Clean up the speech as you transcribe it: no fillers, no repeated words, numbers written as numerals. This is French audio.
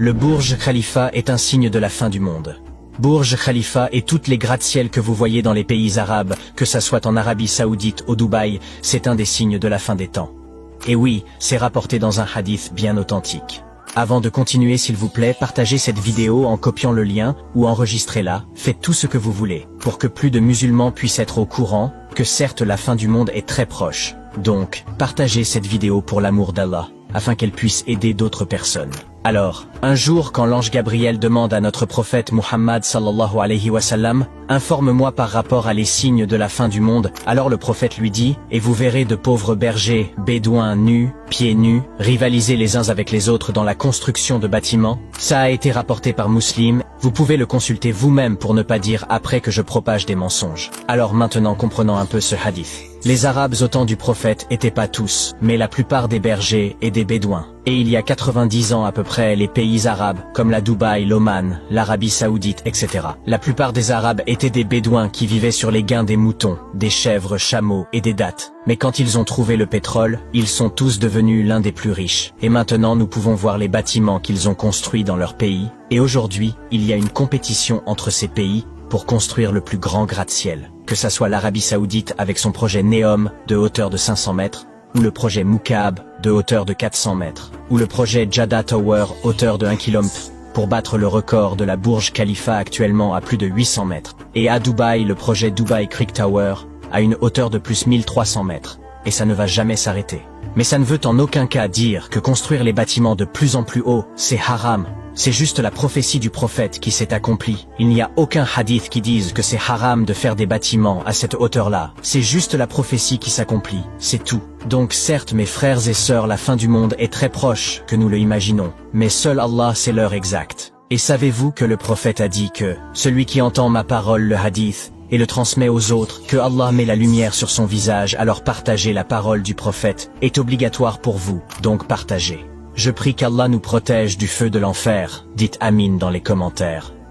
Le Burj Khalifa est un signe de la fin du monde. Burj Khalifa et toutes les gratte-ciel que vous voyez dans les pays arabes, que ça soit en Arabie Saoudite ou Dubaï, c'est un des signes de la fin des temps. Et oui, c'est rapporté dans un hadith bien authentique. Avant de continuer, s'il vous plaît, partagez cette vidéo en copiant le lien ou enregistrez-la, faites tout ce que vous voulez, pour que plus de musulmans puissent être au courant, que certes la fin du monde est très proche. Donc, partagez cette vidéo pour l'amour d'Allah, afin qu'elle puisse aider d'autres personnes. Alors, un jour quand l'ange Gabriel demande à notre prophète Muhammad sallallahu alayhi wa sallam, informe-moi par rapport à les signes de la fin du monde, alors le prophète lui dit, et vous verrez de pauvres bergers, bédouins nus, pieds nus, rivaliser les uns avec les autres dans la construction de bâtiments. Ça a été rapporté par Muslim, vous pouvez le consulter vous-même pour ne pas dire après que je propage des mensonges. Alors maintenant comprenons un peu ce hadith. Les Arabes au temps du prophète étaient pas tous, mais la plupart des bergers et des bédouins. Et il y a 90 ans à peu près, les pays arabes, comme la Dubaï, l'Oman, l'Arabie Saoudite, etc. La plupart des Arabes étaient des bédouins qui vivaient sur les gains des moutons, des chèvres, chameaux et des dattes. Mais quand ils ont trouvé le pétrole, ils sont tous devenus l'un des plus riches. Et maintenant nous pouvons voir les bâtiments qu'ils ont construits dans leur pays. Et aujourd'hui, il y a une compétition entre ces pays pour construire le plus grand gratte-ciel. Que ça soit l'Arabie Saoudite avec son projet Neom de hauteur de 500 mètres, ou le projet Mukaab de hauteur de 400 mètres, ou le projet Jeddah Tower hauteur de 1 km, pour battre le record de la Burj Khalifa actuellement à plus de 800 mètres. Et à Dubaï, le projet Dubai Creek Tower à une hauteur de plus 1300 mètres. Et ça ne va jamais s'arrêter. Mais ça ne veut en aucun cas dire que construire les bâtiments de plus en plus haut, c'est haram. C'est juste la prophétie du prophète qui s'est accomplie. Il n'y a aucun hadith qui dise que c'est haram de faire des bâtiments à cette hauteur-là. C'est juste la prophétie qui s'accomplit, c'est tout. Donc certes mes frères et sœurs, la fin du monde est très proche que nous le imaginons. Mais seul Allah sait l'heure exacte. Et savez-vous que le prophète a dit que celui qui entend ma parole, le hadith, et le transmet aux autres, que Allah met la lumière sur son visage, alors partager la parole du prophète est obligatoire pour vous, donc partagez. Je prie qu'Allah nous protège du feu de l'enfer, dites Amin dans les commentaires.